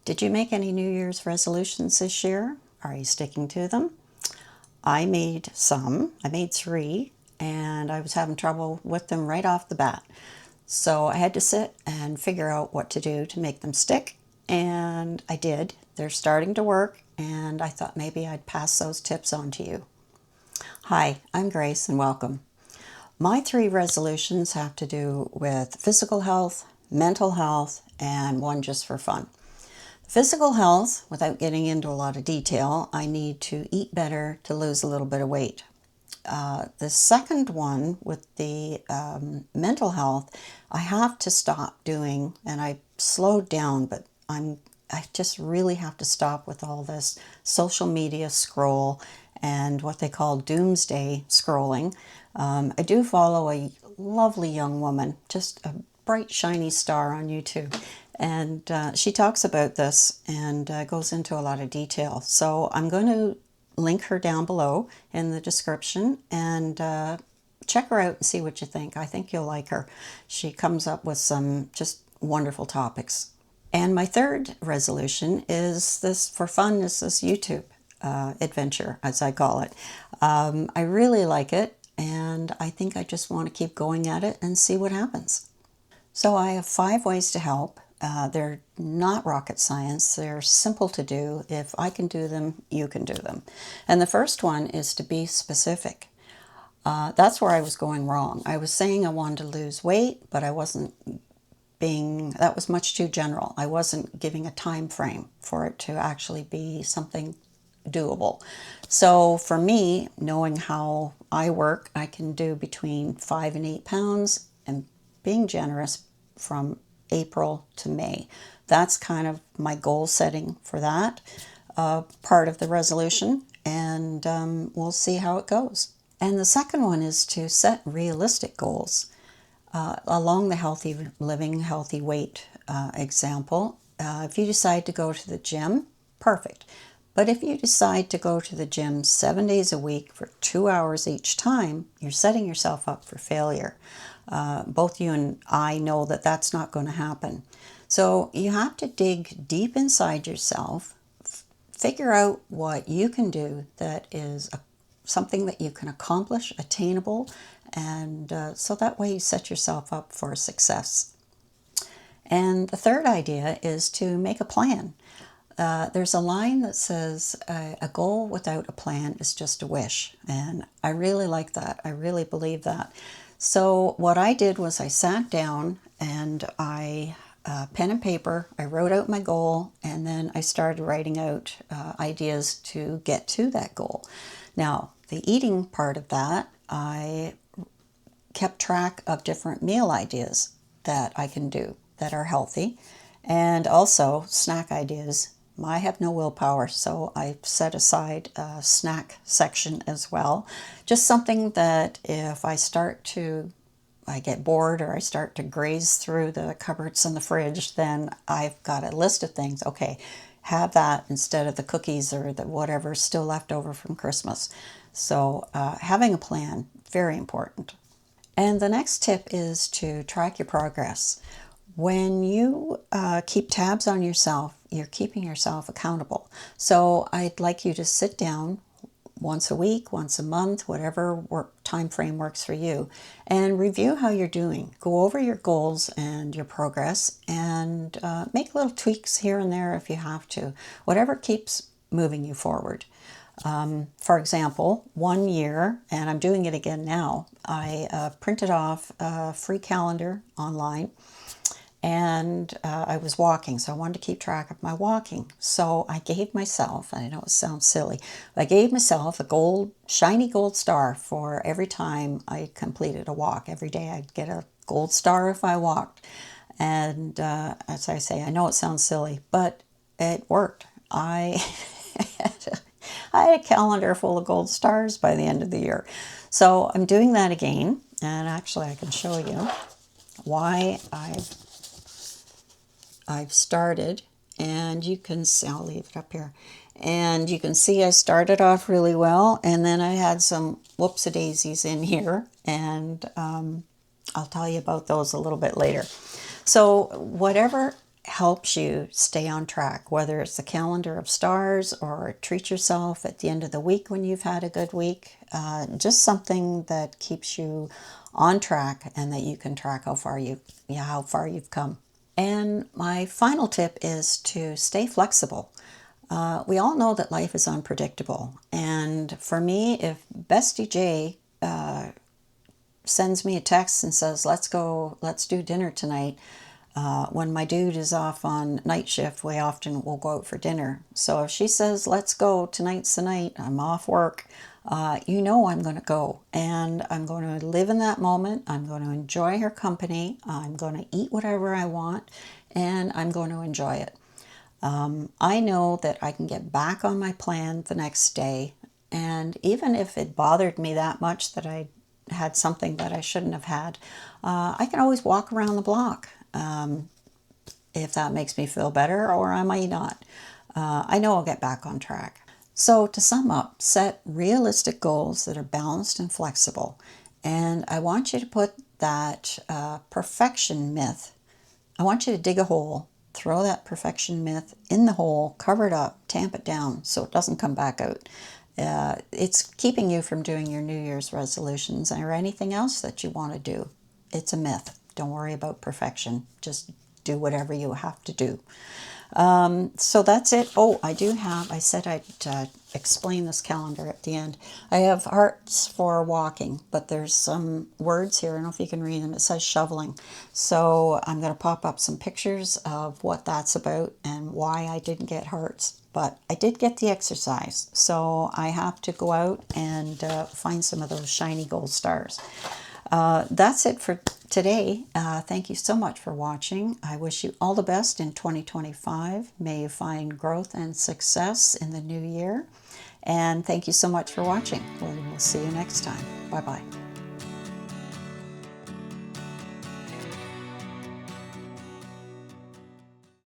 Did you make any New Year's resolutions this year? Are you sticking to them? I made some. I made 3, and I was having trouble with them right off the bat. So I had to sit and figure out what to do to make them stick, and I did. They're starting to work, and I thought maybe I'd pass those tips on to you. Hi, I'm Grace, and welcome. My 3 resolutions have to do with physical health, mental health, and one just for fun. Physical health, without getting into a lot of detail, I need to eat better to lose a little bit of weight. The second one, with the mental health, I have to stop doing, and I slowed down, but I just really have to stop with all this social media scroll and what they call doomsday scrolling. I do follow a lovely young woman, just a bright, shiny star on YouTube. And she talks about this and goes into a lot of detail. So I'm going to link her down below in the description and check her out and see what you think. I think you'll like her. She comes up with some just wonderful topics. And my third resolution is this, for fun, is this YouTube adventure, as I call it. I really like it, and I think I just want to keep going at it and see what happens. So I have 5 ways to help. They're not rocket science. They're simple to do. If I can do them, you can do them. And the first one is to be specific. That's where I was going wrong. I was saying I wanted to lose weight, but I wasn't that was much too general. I wasn't giving a time frame for it to actually be something doable. So for me, knowing how I work, I can do between 5 and 8 pounds, and being generous from April to May. That's kind of my goal setting for that part of the resolution, and we'll see how it goes. And the second one is to set realistic goals. Along the healthy living, healthy weight example, if you decide to go to the gym, perfect. But if you decide to go to the gym 7 days a week for 2 hours each time, you're setting yourself up for failure. Both you and I know that that's not going to happen. So you have to dig deep inside yourself, figure out what you can do that is something that you can accomplish, attainable, and so that way you set yourself up for success. And the third idea is to make a plan. There's a line that says, a goal without a plan is just a wish. And I really like that. I really believe that. So what I did was I sat down and pen and paper, I wrote out my goal, and then I started writing out ideas to get to that goal. Now, the eating part of that, I kept track of different meal ideas that I can do that are healthy, and also snack ideas. I have no willpower, so I set aside a snack section as well. Just something that if I get bored or I start to graze through the cupboards and the fridge, then I've got a list of things. Okay, have that instead of the cookies or the whatever's still left over from Christmas. So having a plan, very important. And the next tip is to track your progress. When you keep tabs on yourself, you're keeping yourself accountable. So I'd like you to sit down once a week, once a month, whatever time frame works for you, and review how you're doing. Go over your goals and your progress, and make little tweaks here and there if you have to. Whatever keeps moving you forward. For example, 1 year, and I'm doing it again now, I printed off a free calendar online, and I was walking, so I wanted to keep track of my walking. So I gave myself, I know it sounds silly, I gave myself a shiny gold star for every time I completed a walk. Every day I'd get a gold star if I walked. And as I say, I know it sounds silly, but it worked. I had a calendar full of gold stars by the end of the year. So I'm doing that again, and actually I can show you why I've started, and you can see, I'll leave it up here, and you can see I started off really well, and then I had some whoopsie-daisies in here, and I'll tell you about those a little bit later. So whatever helps you stay on track, whether it's the calendar of stars or treat yourself at the end of the week when you've had a good week. Just something that keeps you on track and that you can track how far you've come. And my final tip is to stay flexible. We all know that life is unpredictable. And for me, if Bestie J sends me a text and says, let's do dinner tonight, when my dude is off on night shift, we often will go out for dinner. So if she says, let's go, tonight's the night, I'm off work, you know I'm going to go. And I'm going to live in that moment. I'm going to enjoy her company. I'm going to eat whatever I want, and I'm going to enjoy it. I know that I can get back on my plan the next day. And even if it bothered me that much that I had something that I shouldn't have had, I can always walk around the block. If that makes me feel better, or I might not. I know I'll get back on track. So to sum up, set realistic goals that are balanced and flexible. And I want you to put that perfection myth, I want you to dig a hole, throw that perfection myth in the hole, cover it up, tamp it down so it doesn't come back out. It's keeping you from doing your New Year's resolutions or anything else that you want to do. It's a myth. Don't worry about perfection. Just do whatever you have to do. So that's it. Oh, I said I'd explain this calendar at the end. I have hearts for walking, but there's some words here. I don't know if you can read them. It says shoveling. So I'm going to pop up some pictures of what that's about and why I didn't get hearts. But I did get the exercise. So I have to go out and find some of those shiny gold stars. That's it for today. Thank you so much for watching. I wish you all the best in 2025. May you find growth and success in the new year. And thank you so much for watching. We'll see you next time. Bye-bye.